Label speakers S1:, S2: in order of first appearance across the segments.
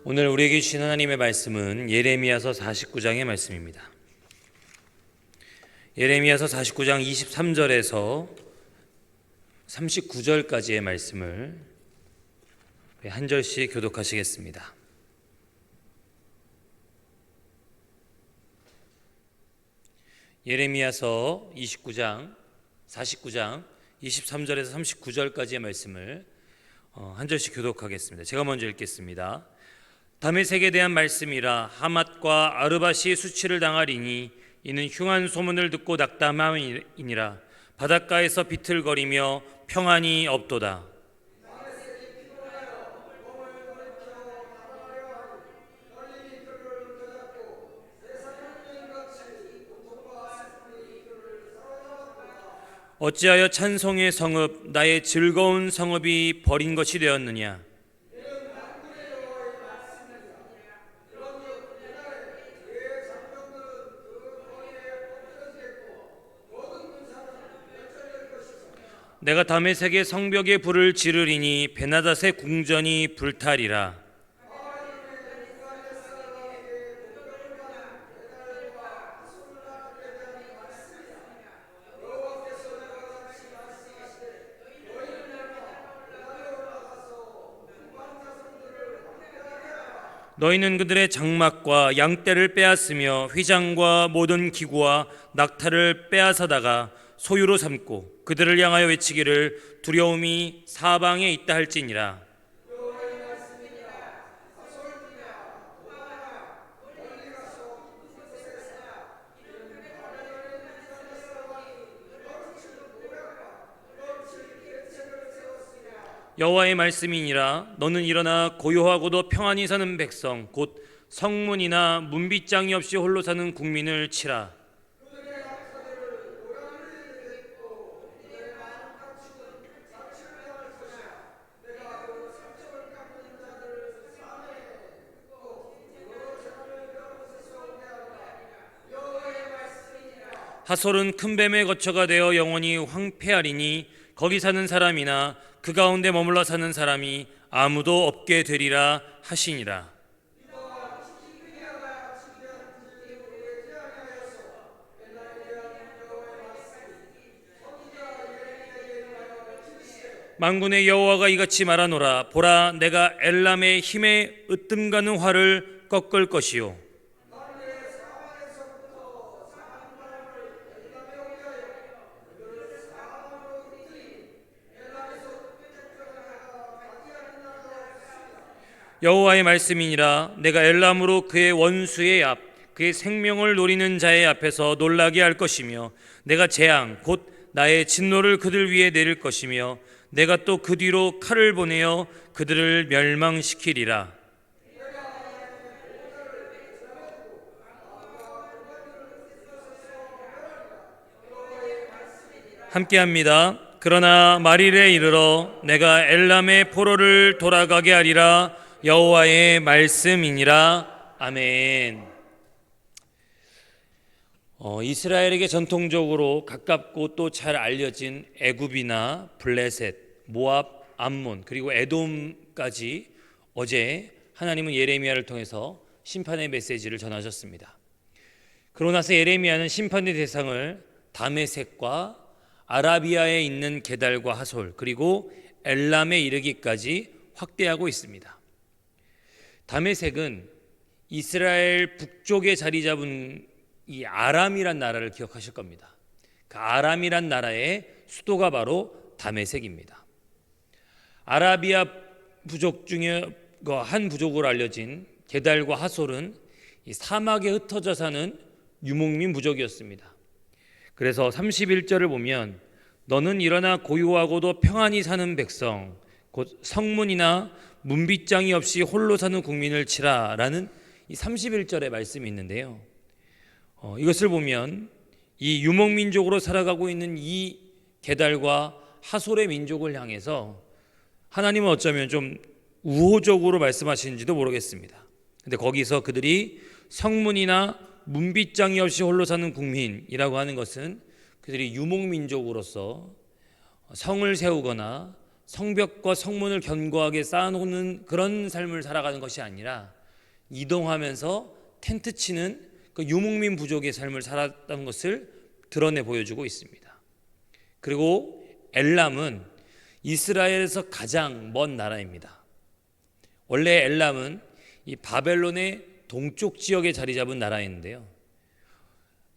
S1: 오늘 우리에게 주신 하나님의 말씀은 예레미야서 49장의 말씀입니다. 예레미야서 49장 23절에서 39절까지의 말씀을 한 절씩 교독하시겠습니다. 예레미야서 49장 23절에서 39절까지의 말씀을 한 절씩 교독하겠습니다. 제가 먼저 읽겠습니다. 다메섹에 대한 말씀이라. 하맛과 아르밧이 수치를 당하리니 이는 흉한 소문을 듣고 낙담함이니라. 바닷가에서 비틀거리며 평안이 없도다. 어찌하여 찬송의 성읍, 나의 즐거운 성읍이 버린 것이 되었느냐. 내가 다메섹의 성벽에 불을 지르리니 베나닷의 궁전이 불타리라. 너희는 그들의 장막과 양떼를 빼앗으며 휘장과 모든 기구와 낙타를 빼앗아다가 소유로 삼고 그들을 향하여 외치기를 두려움이 사방에 있다 할지니라. 여호와의 말씀이니라. 너는 일어나 고요하고도 평안히 사는 백성 곧 성문이나 문빗장이 없이 홀로 사는 국민을 치라. 하솔은 큰 뱀의 거처가 되어 영원히 황폐하리니 거기 사는 사람이나 그 가운데 머물러 사는 사람이 아무도 없게 되리라 하시니라. 만군의 여호와가 이같이 말하노라. 보라, 내가 엘람의 힘에 으뜸가는 활을 꺾을 것이요 여호와의 말씀이니라. 내가 엘람으로 그의 원수의 앞, 그의 생명을 노리는 자의 앞에서 놀라게 할 것이며 내가 재앙 곧 나의 진노를 그들 위에 내릴 것이며 내가 또 그 뒤로 칼을 보내어 그들을 멸망시키리라. 함께합니다. 그러나 말일에 이르러 내가 엘람의 포로를 돌아가게 하리라. 여호와의 말씀이니라. 아멘. 이스라엘에게 전통적으로 가깝고 또 잘 알려진 애굽이나 블레셋, 모압, 암몬 그리고 에돔까지 어제 하나님은 예레미야를 통해서 심판의 메시지를 전하셨습니다. 그러고 나서 예레미야는 심판의 대상을 다메섹과 아라비아에 있는 게달과 하솔 그리고 엘람에 이르기까지 확대하고 있습니다. 다메섹은 이스라엘 북쪽에 자리 잡은 이 아람이란 나라를 기억하실 겁니다. 그 아람이란 나라의 수도가 바로 다메섹입니다. 아라비아 부족 중에 한 부족으로 알려진 게달과 하솔은 이 사막에 흩어져 사는 유목민 부족이었습니다. 그래서 31절을 보면 너는 일어나 고요하고도 평안히 사는 백성 곧 성문이나 문빗장이 없이 홀로 사는 국민을 치라 라는 이 31절의 말씀이 있는데요. 이것을 보면 이 유목민족으로 살아가고 있는 이 게달과 하솔의 민족을 향해서 하나님은 어쩌면 좀 우호적으로 말씀하시는지도 모르겠습니다. 근데 거기서 그들이 성문이나 문빗장이 없이 홀로 사는 국민이라고 하는 것은 그들이 유목민족으로서 성을 세우거나 성벽과 성문을 견고하게 쌓아놓는 그런 삶을 살아가는 것이 아니라 이동하면서 텐트 치는 그 유목민 부족의 삶을 살았다는 것을 드러내 보여주고 있습니다. 그리고 엘람은 이스라엘에서 가장 먼 나라입니다. 원래 엘람은 이 바벨론의 동쪽 지역에 자리 잡은 나라인데요.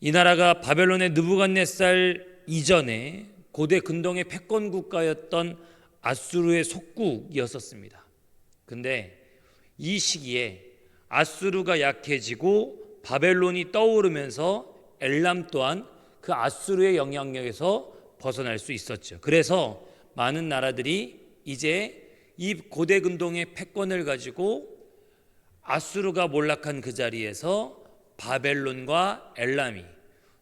S1: 이 나라가 바벨론의 느부갓네살 이전에 고대 근동의 패권 국가였던 아수르의 속국이었었습니다. 근데 이 시기에 아수르가 약해지고 바벨론이 떠오르면서 엘람 또한 그 아수르의 영향력에서 벗어날 수 있었죠. 그래서 많은 나라들이 이제 이 고대 근동의 패권을 가지고 아수르가 몰락한 그 자리에서 바벨론과 엘람이,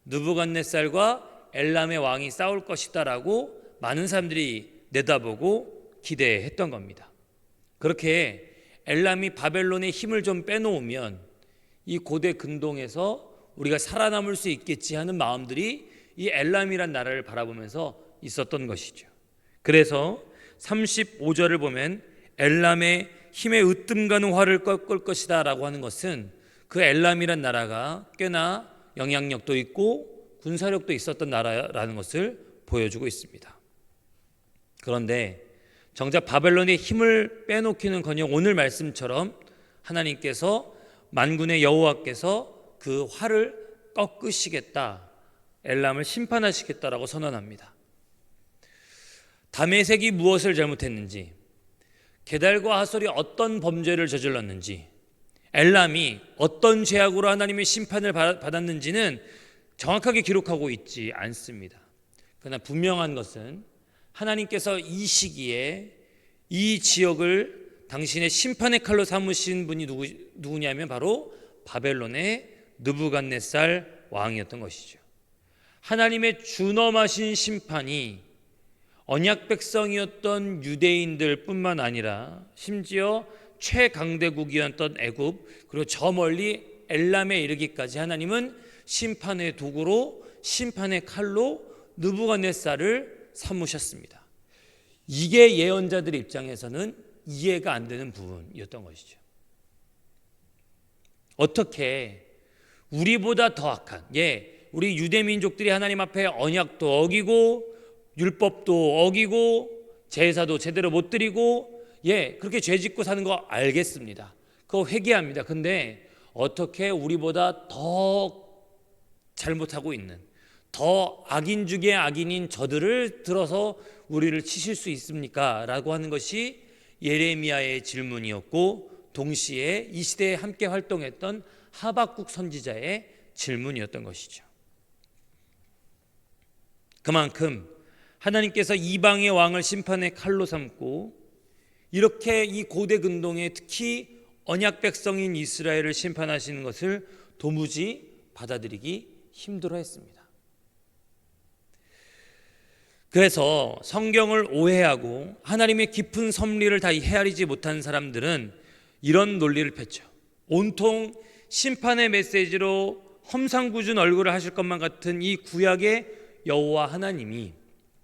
S1: 느부갓네살과 엘람의 왕이 싸울 것이다라고 많은 사람들이 내다보고 기대했던 겁니다. 그렇게 엘람이 바벨론의 힘을 좀 빼놓으면 이 고대 근동에서 우리가 살아남을 수 있겠지 하는 마음들이 이 엘람이란 나라를 바라보면서 있었던 것이죠. 그래서 35절을 보면 엘람의 힘에 으뜸 가는 활을 꺾을 것이다 라고 하는 것은 그 엘람이란 나라가 꽤나 영향력도 있고 군사력도 있었던 나라라는 것을 보여주고 있습니다. 그런데 정작 바벨론의 힘을 빼놓기는커녕 오늘 말씀처럼 하나님께서 만군의 여호와께서 그 활을 꺾으시겠다, 엘람을 심판하시겠다라고 선언합니다. 다메섹이 무엇을 잘못했는지, 게달과 하솔이 어떤 범죄를 저질렀는지, 엘람이 어떤 죄악으로 하나님의 심판을 받았는지는 정확하게 기록하고 있지 않습니다. 그러나 분명한 것은 하나님께서 이 시기에 이 지역을 당신의 심판의 칼로 삼으신 분이 누구냐면 바로 바벨론의 느부갓네살 왕이었던 것이죠. 하나님의 준엄하신 심판이 언약 백성이었던 유대인들 뿐만 아니라 심지어 최강대국이었던 애굽, 그리고 저 멀리 엘람에 이르기까지 하나님은 심판의 도구로, 심판의 칼로 느부갓네살을 삼으셨습니다. 이게 예언자들의 입장에서는 이해가 안 되는 부분이었던 것이죠. 어떻게 우리보다 더 악한, 우리 유대 민족들이 하나님 앞에 언약도 어기고 율법도 어기고 제사도 제대로 못 드리고 그렇게 죄 짓고 사는 거 알겠습니다. 그거 회개합니다. 근데 어떻게 우리보다 더 잘못하고 있는, 더 악인 중에 악인인 저들을 들어서 우리를 치실 수 있습니까? 라고 하는 것이 예레미야의 질문이었고, 동시에 이 시대에 함께 활동했던 하박국 선지자의 질문이었던 것이죠. 그만큼 하나님께서 이방의 왕을 심판의 칼로 삼고 이렇게 이 고대 근동에 특히 언약 백성인 이스라엘을 심판하시는 것을 도무지 받아들이기 힘들어했습니다. 그래서 성경을 오해하고 하나님의 깊은 섭리를 다 헤아리지 못한 사람들은 이런 논리를 폈죠. 온통 심판의 메시지로 험상궂은 얼굴을 하실 것만 같은 이 구약의 여호와 하나님이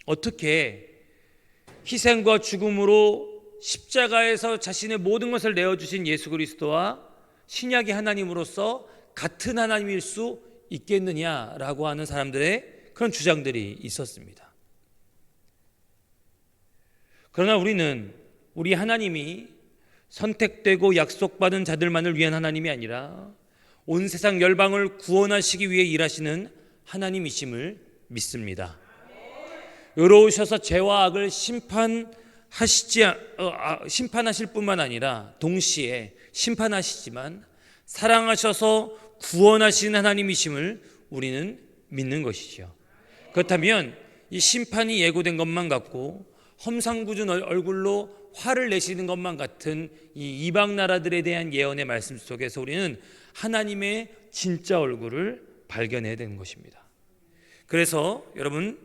S1: 어떻게 희생과 죽음으로 십자가에서 자신의 모든 것을 내어주신 예수 그리스도와 신약의 하나님으로서 같은 하나님일 수 있겠느냐라고 하는 사람들의 그런 주장들이 있었습니다. 그러나 우리는 우리 하나님이 선택되고 약속받은 자들만을 위한 하나님이 아니라 온 세상 열방을 구원하시기 위해 일하시는 하나님이심을 믿습니다. 의로우셔서 죄와 악을 심판하실 뿐만 아니라 동시에 심판하시지만 사랑하셔서 구원하시는 하나님이심을 우리는 믿는 것이죠. 그렇다면 이 심판이 예고된 것만 같고 험상궂은 얼굴로 화를 내시는 것만 같은 이 이방 나라들에 대한 예언의 말씀 속에서 우리는 하나님의 진짜 얼굴을 발견해야 되는 것입니다. 그래서 여러분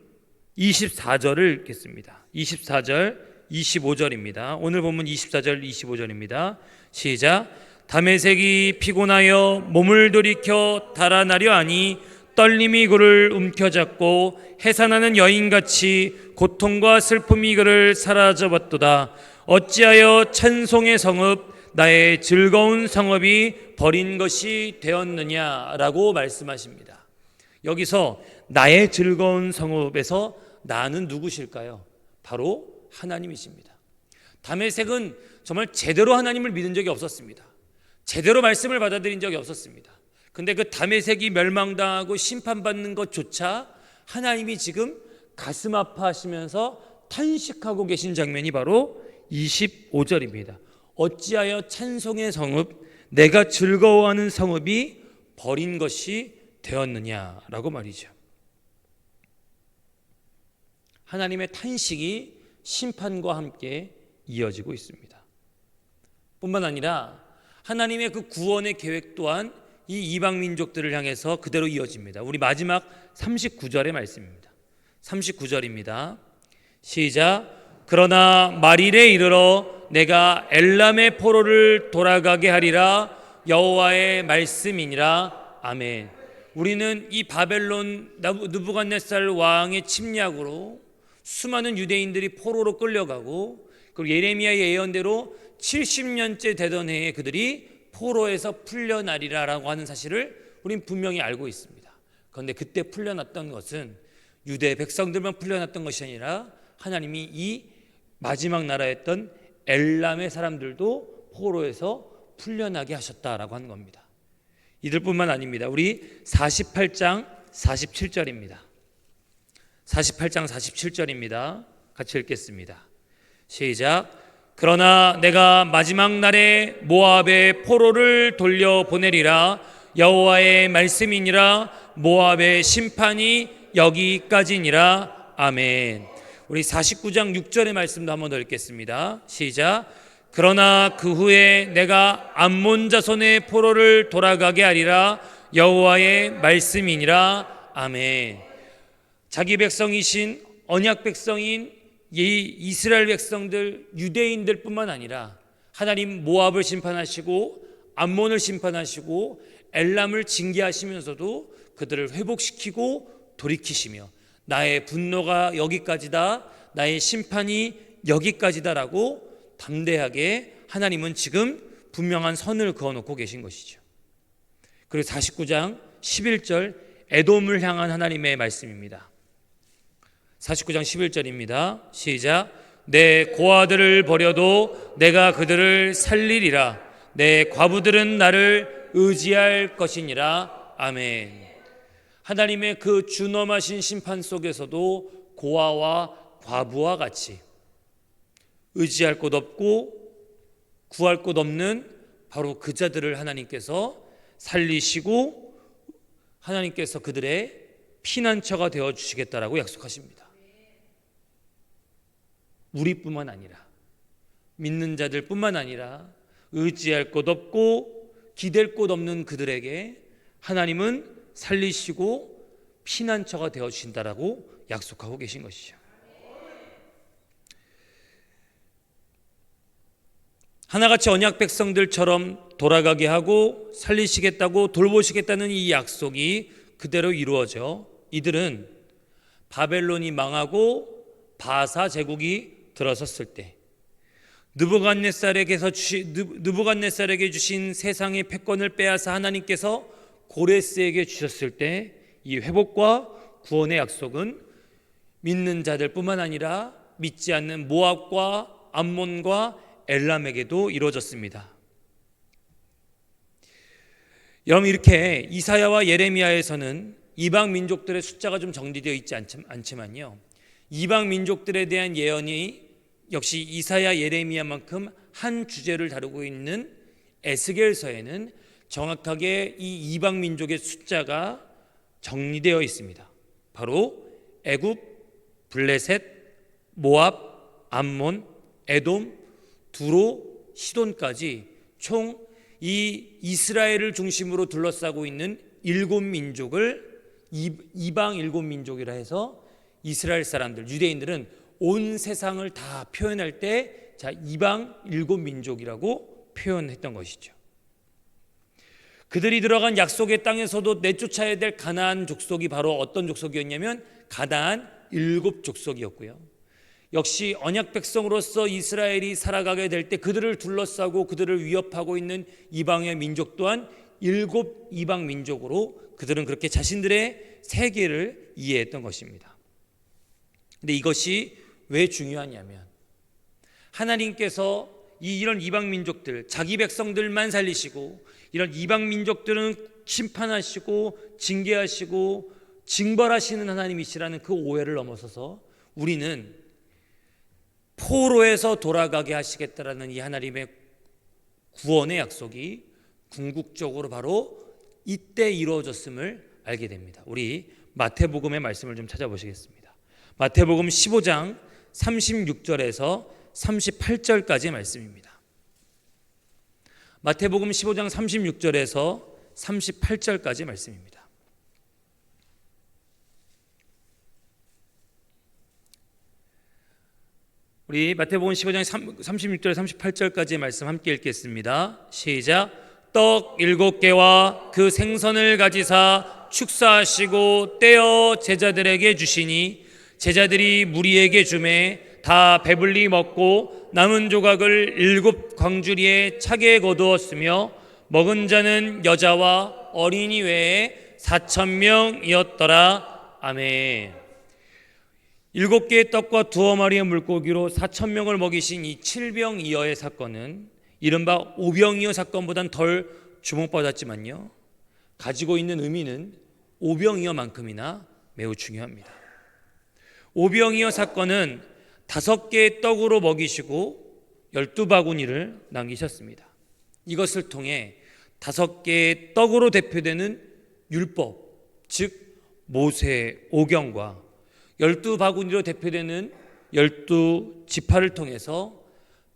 S1: 24절을 읽겠습니다. 24절 25절입니다. 오늘 본문 24절 25절입니다. 시작. 다메섹이 피곤하여 몸을 돌이켜 달아나려 하니 떨림이 그를 움켜잡고 해산하는 여인같이 고통과 슬픔이 그를 사로잡았도다. 어찌하여 찬송의 성읍 나의 즐거운 성읍이 버린 것이 되었느냐라고 말씀하십니다. 여기서 나의 즐거운 성읍에서 나는 누구실까요? 바로 하나님이십니다. 다메섹은 정말 제대로 하나님을 믿은 적이 없었습니다. 제대로 말씀을 받아들인 적이 없었습니다. 근데 그 다메섹이 멸망당하고 심판받는 것조차 하나님이 지금 가슴 아파하시면서 탄식하고 계신 장면이 바로 25절입니다. 어찌하여 찬송의 성읍 내가 즐거워하는 성읍이 버린 것이 되었느냐라고 말이죠. 하나님의 탄식이 심판과 함께 이어지고 있습니다. 뿐만 아니라 하나님의 그 구원의 계획 또한 이 이방 민족들을 향해서 그대로 이어집니다. 우리 마지막 39절의 말씀입니다. 39절입니다. 시작. 그러나 말일에 이르러 내가 엘람의 포로를 돌아가게 하리라 여호와의 말씀이니라. 아멘. 우리는 이 바벨론 느부갓네살 왕의 침략으로 수많은 유대인들이 포로로 끌려가고, 그리고 예레미야의 예언대로 70년째 되던 해에 그들이 포로에서 풀려나리라라고 하는 사실을 우린 분명히 알고 있습니다. 그런데 그때 풀려났던 것은 유대 백성들만 풀려났던 것이 아니라 하나님이 이 마지막 나라였던 엘람의 사람들도 포로에서 풀려나게 하셨다라고 하는 겁니다. 이들뿐만 아닙니다. 우리 48장 47절입니다. 48장 47절입니다. 같이 읽겠습니다. 시작. 그러나 내가 마지막 날에 모압의 포로를 돌려보내리라 여호와의 말씀이니라. 모압의 심판이 여기까지니라. 아멘. 우리 49장 6절의 말씀도 한번 더 읽겠습니다. 시작. 그러나 그 후에 내가 암몬 자손의 포로를 돌아가게 하리라 여호와의 말씀이니라. 아멘. 자기 백성이신 언약 백성인 이 이스라엘 백성들, 유대인들 뿐만 아니라 하나님 모압을 심판하시고 암몬을 심판하시고 엘람을 징계하시면서도 그들을 회복시키고 돌이키시며 나의 분노가 여기까지다, 나의 심판이 여기까지다라고 담대하게 하나님은 지금 분명한 선을 그어놓고 계신 것이죠. 그리고 49장 11절 에돔을 향한 하나님의 말씀입니다. 49장 11절입니다. 시작. 내 고아들을 버려도 내가 그들을 살리리라. 내 과부들은 나를 의지할 것이니라. 아멘. 하나님의 그 준엄하신 심판 속에서도 고아와 과부와 같이 의지할 곳 없고 구할 곳 없는 바로 그 자들을 하나님께서 살리시고 하나님께서 그들의 피난처가 되어 주시겠다라고 약속하십니다. 우리뿐만 아니라 믿는 자들뿐만 아니라 의지할 곳 없고 기댈 곳 없는 그들에게 하나님은 살리시고 피난처가 되어 주신다라고 약속하고 계신 것이죠. 하나같이 언약 백성들처럼 돌아가게 하고 살리시겠다고 돌보시겠다는 이 약속이 그대로 이루어져 이들은 바벨론이 망하고 바사 제국이 들어섰을 때 느부갓네살에게 주신 세상의 패권을 빼앗아 하나님께서 고레스에게 주셨을 때 이 회복과 구원의 약속은 믿는 자들뿐만 아니라 믿지 않는 모압과 암몬과 엘람에게도 이루어졌습니다. 여러분, 이렇게 이사야와 예레미야에서는 이방 민족들의 숫자가 좀 정리되어 있지 않지만요, 이방 민족들에 대한 예언이 역시 이사야 예레미야만큼 한 주제를 다루고 있는 에스겔서에는 정확하게 이 이방 민족의 숫자가 정리되어 있습니다. 바로 애굽, 블레셋, 모압, 암몬, 에돔, 두로, 시돈까지 총 이 이스라엘을 중심으로 둘러싸고 있는 7민족을 이방 7민족이라 해서 이스라엘 사람들, 유대인들은 온 세상을 다 표현할 때 이방 7민족이라고 표현했던 것이죠. 그들이 들어간 약속의 땅에서도 내쫓아야 될 가나안 족속이 바로 어떤 족속이었냐면 가나안 7족속이었고요. 역시 언약 백성으로서 이스라엘이 살아가게 될 때 그들을 둘러싸고 그들을 위협하고 있는 이방의 민족 또한 7 이방 민족으로 그들은 그렇게 자신들의 세계를 이해했던 것입니다. 근데 이것이 왜 중요하냐면 하나님께서 이런 이방 민족들, 자기 백성들만 살리시고 이런 이방 민족들은 심판하시고 징계하시고 징벌하시는 하나님이시라는 그 오해를 넘어서서 우리는 포로에서 돌아가게 하시겠다라는 이 하나님의 구원의 약속이 궁극적으로 바로 이때 이루어졌음을 알게 됩니다. 우리 마태복음의 말씀을 좀 찾아보시겠습니다. 마태복음 15장 36절에서 38절까지의 말씀입니다. 마태복음 15장 36절에서 38절까지의 말씀입니다. 우리 마태복음 15장 36절 38절까지의 말씀 함께 읽겠습니다. 시작. 떡 7개와 그 생선을 가지사 축사하시고 떼어 제자들에게 주시니 제자들이 무리에게 주매 다 배불리 먹고 남은 조각을 7 광주리에 차게 거두었으며 먹은 자는 여자와 어린이 외에 4,000명이었더라. 아멘. 7개의 떡과 2어마리의 물고기로 4,000명을 먹이신 이 7병이어의 사건은 이른바 오병이어 사건보단 덜 주목받았지만요, 가지고 있는 의미는 오병이어만큼이나 매우 중요합니다. 오병이어 사건은 5개의 떡으로 먹이시고 12바구니를 남기셨습니다. 이것을 통해 5개의 떡으로 대표되는 율법, 즉 모세 오경과 12바구니로 대표되는 12지파를 통해서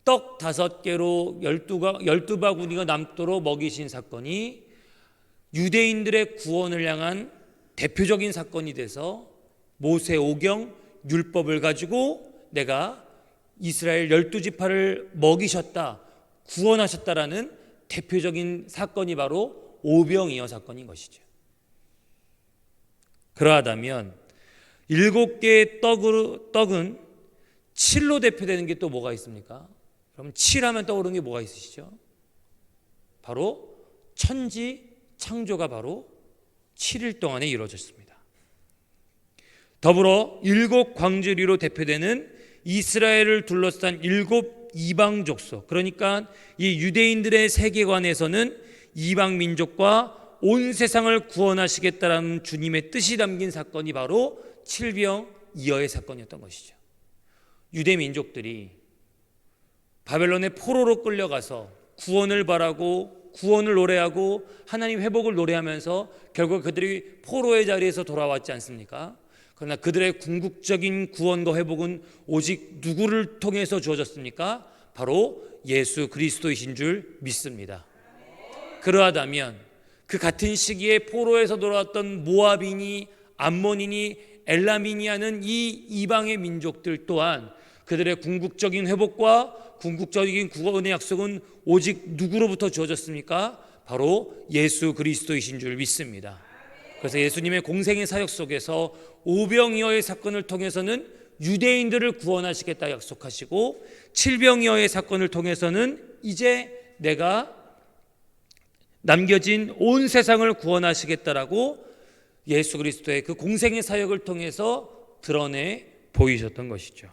S1: 떡 5개로 12바구니가 남도록 먹이신 사건이 유대인들의 구원을 향한 대표적인 사건이 돼서 모세 오경 율법을 가지고 내가 이스라엘 12지파를 먹이셨다, 구원하셨다라는 대표적인 사건이 바로 오병이어 사건인 것이죠. 그러하다면 7개의 떡은 7로 대표되는 게 또 뭐가 있습니까? 그럼 7하면 떠오르는 게 뭐가 있으시죠? 바로 천지 창조가 바로 7일 동안에 이루어졌습니다. 더불어 7 광주리로 대표되는 이스라엘을 둘러싼 7 이방 족속, 그러니까 이 유대인들의 세계관에서는 이방 민족과 온 세상을 구원하시겠다라는 주님의 뜻이 담긴 사건이 바로 7병이어의 사건이었던 것이죠. 유대 민족들이 바벨론의 포로로 끌려가서 구원을 바라고 구원을 노래하고 하나님 회복을 노래하면서 결국 그들이 포로의 자리에서 돌아왔지 않습니까? 그러나 그들의 궁극적인 구원과 회복은 오직 누구를 통해서 주어졌습니까? 바로 예수 그리스도이신 줄 믿습니다. 그러하다면 그 같은 시기에 포로에서 돌아왔던 모압이니 암몬이니 엘라민이 하는 이 이방의 민족들 또한 그들의 궁극적인 회복과 궁극적인 구원의 약속은 오직 누구로부터 주어졌습니까? 바로 예수 그리스도이신 줄 믿습니다. 그래서 예수님의 공생의 사역 속에서 오병이어의 사건을 통해서는 유대인들을 구원하시겠다 약속하시고 7병이어의 사건을 통해서는 이제 내가 남겨진 온 세상을 구원하시겠다라고 예수 그리스도의 그 공생의 사역을 통해서 드러내 보이셨던 것이죠.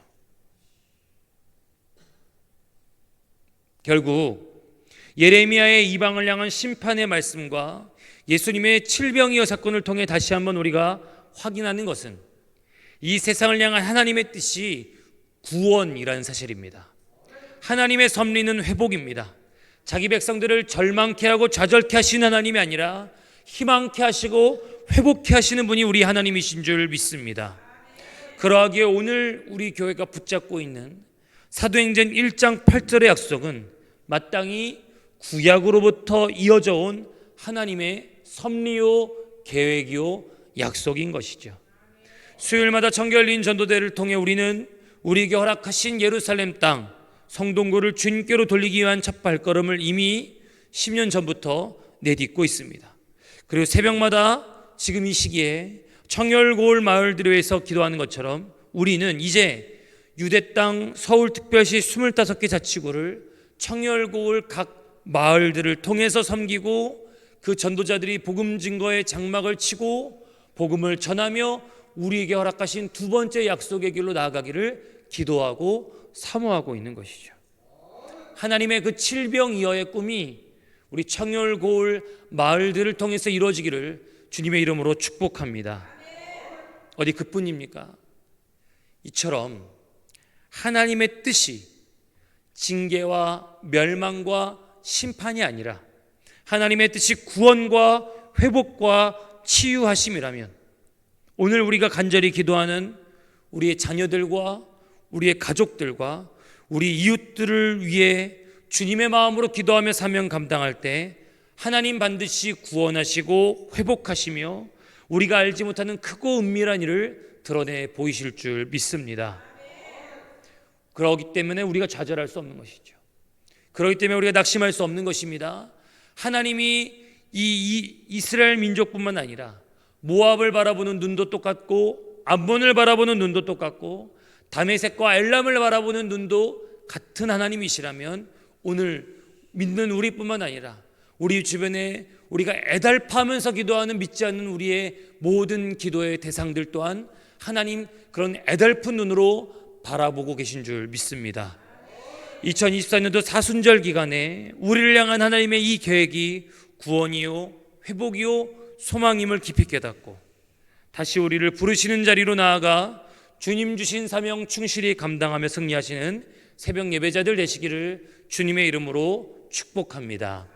S1: 결국 예레미야의 이방을 향한 심판의 말씀과 예수님의 7병이어 사건을 통해 다시 한번 우리가 확인하는 것은 이 세상을 향한 하나님의 뜻이 구원이라는 사실입니다. 하나님의 섭리는 회복입니다. 자기 백성들을 절망케 하고 좌절케 하시는 하나님이 아니라 희망케 하시고 회복케 하시는 분이 우리 하나님이신 줄 믿습니다. 그러하기에 오늘 우리 교회가 붙잡고 있는 사도행전 1장 8절의 약속은 마땅히 구약으로부터 이어져 온 하나님의 섭리요 계획이요 약속인 것이죠. 수요일마다 정결린 전도대를 통해 우리는 우리에게 허락하신 예루살렘 땅 성동구를 주님께로 돌리기 위한 첫 발걸음을 이미 10년 전부터 내딛고 있습니다. 그리고 새벽마다 지금 이 시기에 청열고을 마을들을 위해서 기도하는 것처럼 우리는 이제 유대 땅 서울특별시 25개 자치구를 청열고을 각 마을들을 통해서 섬기고 그 전도자들이 복음 증거의 장막을 치고 복음을 전하며 우리에게 허락하신 두 번째 약속의 길로 나아가기를 기도하고 사모하고 있는 것이죠. 하나님의 그 칠병이어의 꿈이 우리 청열고을 마을들을 통해서 이루어지기를 주님의 이름으로 축복합니다. 어디 그뿐입니까? 이처럼 하나님의 뜻이 징계와 멸망과 심판이 아니라 하나님의 뜻이 구원과 회복과 치유하심이라면 오늘 우리가 간절히 기도하는 우리의 자녀들과 우리의 가족들과 우리 이웃들을 위해 주님의 마음으로 기도하며 사명 감당할 때 하나님 반드시 구원하시고 회복하시며 우리가 알지 못하는 크고 은밀한 일을 드러내 보이실 줄 믿습니다. 그렇기 때문에 우리가 좌절할 수 없는 것이죠. 그렇기 때문에 우리가 낙심할 수 없는 것입니다. 하나님이 이 이스라엘 민족뿐만 아니라 모압을 바라보는 눈도 똑같고 암몬을 바라보는 눈도 똑같고 다메섹과 엘람을 바라보는 눈도 같은 하나님이시라면 오늘 믿는 우리뿐만 아니라 우리 주변에 우리가 애달파하면서 기도하는 믿지 않는 우리의 모든 기도의 대상들 또한 하나님 그런 애달픈 눈으로 바라보고 계신 줄 믿습니다. 2024년도 사순절 기간에 우리를 향한 하나님의 이 계획이 구원이요 회복이요 소망임을 깊이 깨닫고 다시 우리를 부르시는 자리로 나아가 주님 주신 사명 충실히 감당하며 승리하시는 새벽 예배자들 되시기를 주님의 이름으로 축복합니다.